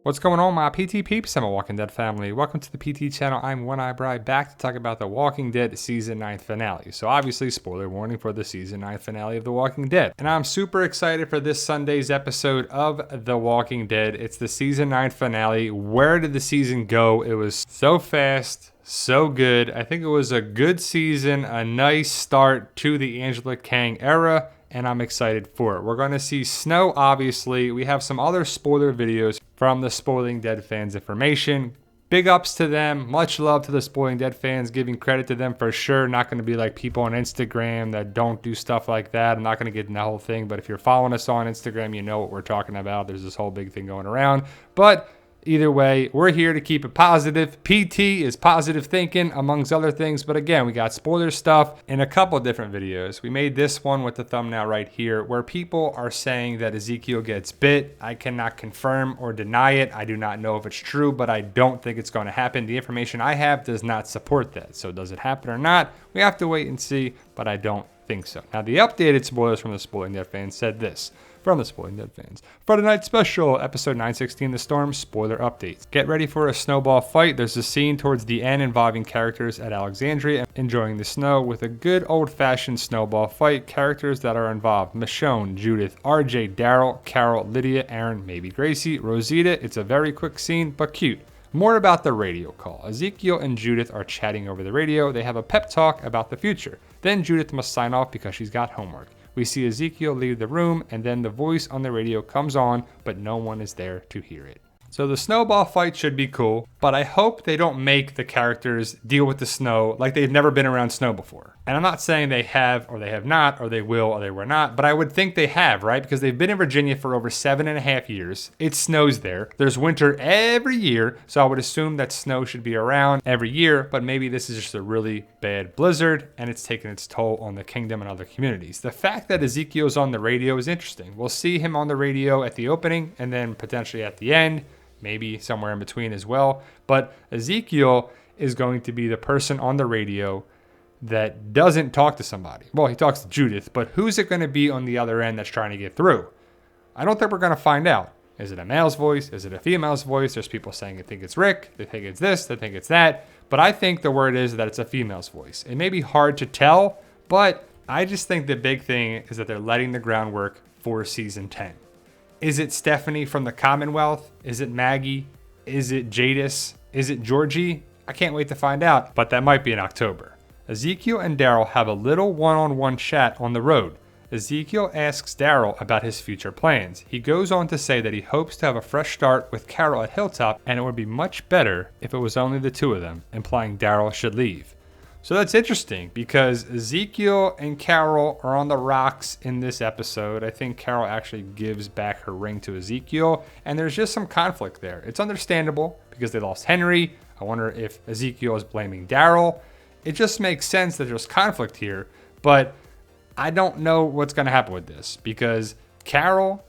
What's going on, my PT peeps and my Walking Dead family? Welcome to the PT channel. I'm One Eye Bri, back to talk about the Walking Dead season 9 finale. So obviously, spoiler warning for the season 9 finale of the Walking Dead. And I'm super excited for this Sunday's episode of the Walking Dead. It's the season 9 finale. Where did the season go? It was so fast, so good. I think it was a good season, a nice start to the Angela Kang era, and I'm excited for it. We're going to see Snow, obviously. We have some other spoiler videos from the Spoiling Dead fans information. Big ups to them. Much love to the Spoiling Dead fans. Giving credit to them for sure. Not going to be like people on Instagram that don't do stuff like that. I'm not going to get in the whole thing, but if you're following us on Instagram, you know what we're talking about. There's this whole big thing going around. But either way, we're here to keep it positive. PT is positive thinking, amongst other things. But again, we got spoiler stuff in a couple of different videos. We made this one with the thumbnail right here, where people are saying that Ezekiel gets bit. I cannot confirm or deny it. I do not know if it's true, but I don't think it's going to happen. The information I have does not support that. So does it happen or not? We have to wait and see, but I don't think so. Now, the updated spoilers from the Spoiling Dead fans said this. From the Spoiling Dead fans. Friday Night Special, episode 916, The Storm, spoiler updates. Get ready for a snowball fight. There's a scene towards the end involving characters at Alexandria enjoying the snow with a good old-fashioned snowball fight. Characters that are involved: Michonne, Judith, RJ, Daryl, Carol, Lydia, Aaron, maybe Gracie, Rosita. It's a very quick scene, but cute. More about the radio call. Ezekiel and Judith are chatting over the radio. They have a pep talk about the future. Then Judith must sign off because she's got homework. We see Ezekiel leave the room, and then the voice on the radio comes on, but no one is there to hear it. So the snowball fight should be cool, but I hope they don't make the characters deal with the snow like they've never been around snow before. And I'm not saying they have or they have not, or they will or they were not, but I would think they have, right? Because they've been in Virginia for over 7.5 years. It snows there. There's winter every year, so I would assume that snow should be around every year, but maybe this is just a really bad blizzard and it's taken its toll on the kingdom and other communities. The fact that Ezekiel's on the radio is interesting. We'll see him on the radio at the opening and then potentially at the end. Maybe somewhere in between as well. But Ezekiel is going to be the person on the radio that doesn't talk to somebody. Well, he talks to Judith, but who's it going to be on the other end that's trying to get through? I don't think we're going to find out. Is it a male's voice? Is it a female's voice? There's people saying they think it's Rick. They think it's this. They think it's that. But I think the word is that it's a female's voice. It may be hard to tell, but I just think the big thing is that they're letting the groundwork for season 10. Is it Stephanie from the Commonwealth? Is it Maggie? Is it Jadis? Is it Georgie? I can't wait to find out, but that might be in October. Ezekiel and Daryl have a little one-on-one chat on the road. Ezekiel asks Daryl about his future plans. He goes on to say that he hopes to have a fresh start with Carol at Hilltop, and it would be much better if it was only the two of them, implying Daryl should leave. So that's interesting because Ezekiel and Carol are on the rocks in this episode. I think Carol actually gives back her ring to Ezekiel, and there's just some conflict there. It's understandable because they lost Henry. I wonder if Ezekiel is blaming Daryl. It just makes sense that there's conflict here, but I don't know what's going to happen with this because Carol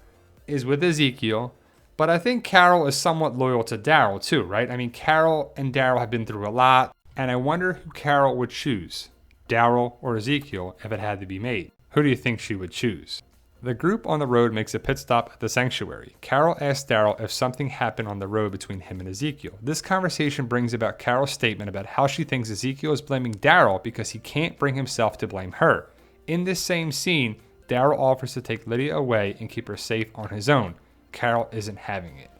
is with Ezekiel, but I think Carol is somewhat loyal to Daryl too, right? I mean, Carol and Daryl have been through a lot. And I wonder who Carol would choose, Daryl or Ezekiel, if it had to be made. Who do you think she would choose? The group on the road makes a pit stop at the sanctuary. Carol asks Daryl if something happened on the road between him and Ezekiel. This conversation brings about Carol's statement about how she thinks Ezekiel is blaming Daryl because he can't bring himself to blame her. In this same scene, Daryl offers to take Lydia away and keep her safe on his own. Carol isn't having it.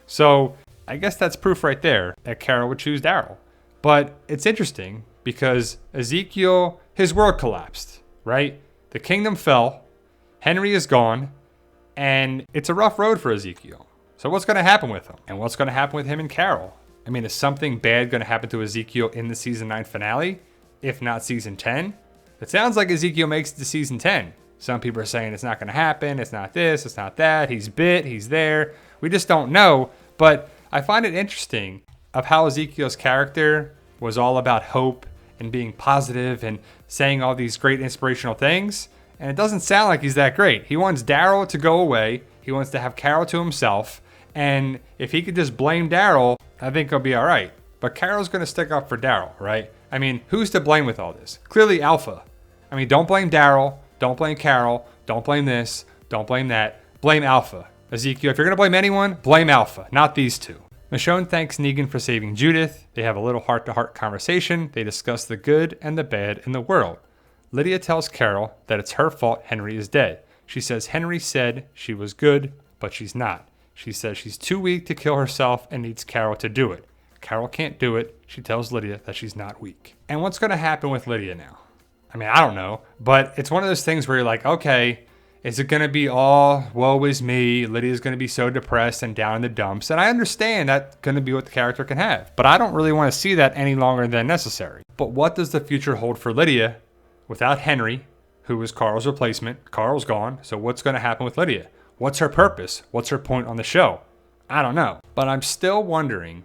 So I guess that's proof right there that Carol would choose Daryl. But it's interesting because Ezekiel, his world collapsed, right? The kingdom fell, Henry is gone, and it's a rough road for Ezekiel. So what's going to happen with him? And what's going to happen with him and Carol? I mean, is something bad going to happen to Ezekiel in the season 9 finale, if not season 10? It sounds like Ezekiel makes it to season 10. Some people are saying it's not going to happen, it's not this, it's not that, he's bit, he's there. We just don't know, but I find it interesting of how Ezekiel's character was all about hope and being positive and saying all these great inspirational things. And it doesn't sound like he's that great. He wants Daryl to go away. He wants to have Carol to himself. And if he could just blame Daryl, I think he'll be all right. But Carol's going to stick up for Daryl, right? I mean, who's to blame with all this? Clearly Alpha. I mean, don't blame Daryl. Don't blame Carol. Don't blame this. Don't blame that. Blame Alpha. Ezekiel, if you're going to blame anyone, blame Alpha, not these two. Michonne thanks Negan for saving Judith. They have a little heart-to-heart conversation. They discuss the good and the bad in the world. Lydia tells Carol that it's her fault Henry is dead. She says Henry said she was good, but she's not. She says she's too weak to kill herself and needs Carol to do it. Carol can't do it. She tells Lydia that she's not weak. And what's going to happen with Lydia now? I mean, I don't know, but it's one of those things where you're like, okay, is it going to be all woe is me? Lydia's going to be so depressed and down in the dumps. And I understand that's going to be what the character can have, but I don't really want to see that any longer than necessary. But what does the future hold for Lydia without Henry, who is Carl's replacement? Carl's gone, so what's going to happen with Lydia? What's her purpose? What's her point on the show? I don't know. But I'm still wondering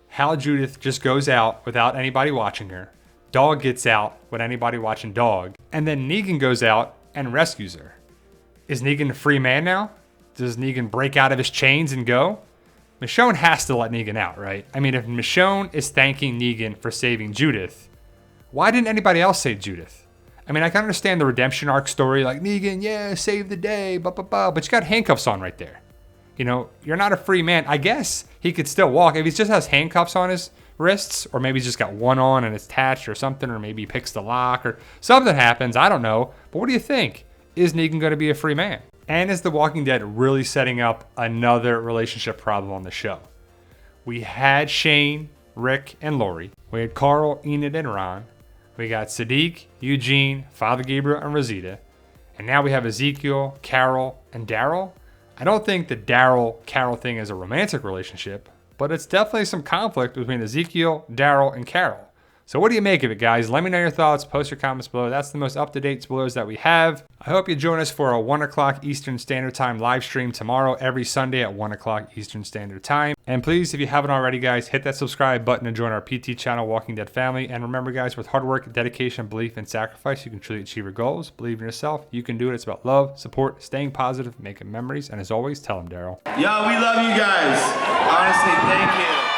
how Judith just goes out without anybody watching her. Dog gets out with anybody watching Dog. And then Negan goes out and rescues her. Is Negan a free man now? Does Negan break out of his chains and go? Michonne has to let Negan out, right? I mean, if Michonne is thanking Negan for saving Judith, why didn't anybody else save Judith? I mean, I can understand the redemption arc story, like Negan, yeah, save the day, blah, blah, blah, but you got handcuffs on right there. You know, you're not a free man. I guess he could still walk. If he just has handcuffs on his wrists, or maybe he's just got one on and it's attached or something, or maybe he picks the lock or something happens. I don't know. But what do you think? Is Negan going to be a free man? And is The Walking Dead really setting up another relationship problem on the show? We had Shane, Rick, and Lori. We had Carl, Enid, and Ron. We got Sadiq, Eugene, Father Gabriel, and Rosita. And now we have Ezekiel, Carol, and Daryl. I don't think the Daryl-Carol thing is a romantic relationship, but it's definitely some conflict between Ezekiel, Daryl, and Carol. So what do you make of it, guys? Let me know your thoughts. Post your comments below. That's the most up-to-date spoilers that we have. I hope you join us for a 1 o'clock Eastern Standard Time live stream tomorrow, every Sunday at 1 o'clock Eastern Standard Time. And please, if you haven't already, guys, hit that subscribe button and join our PT channel, Walking Dead family. And remember, guys, with hard work, dedication, belief, and sacrifice, you can truly achieve your goals. Believe in yourself. You can do it. It's about love, support, staying positive, making memories. And as always, tell them, Daryl. Yo, we love you guys. Honestly, thank you.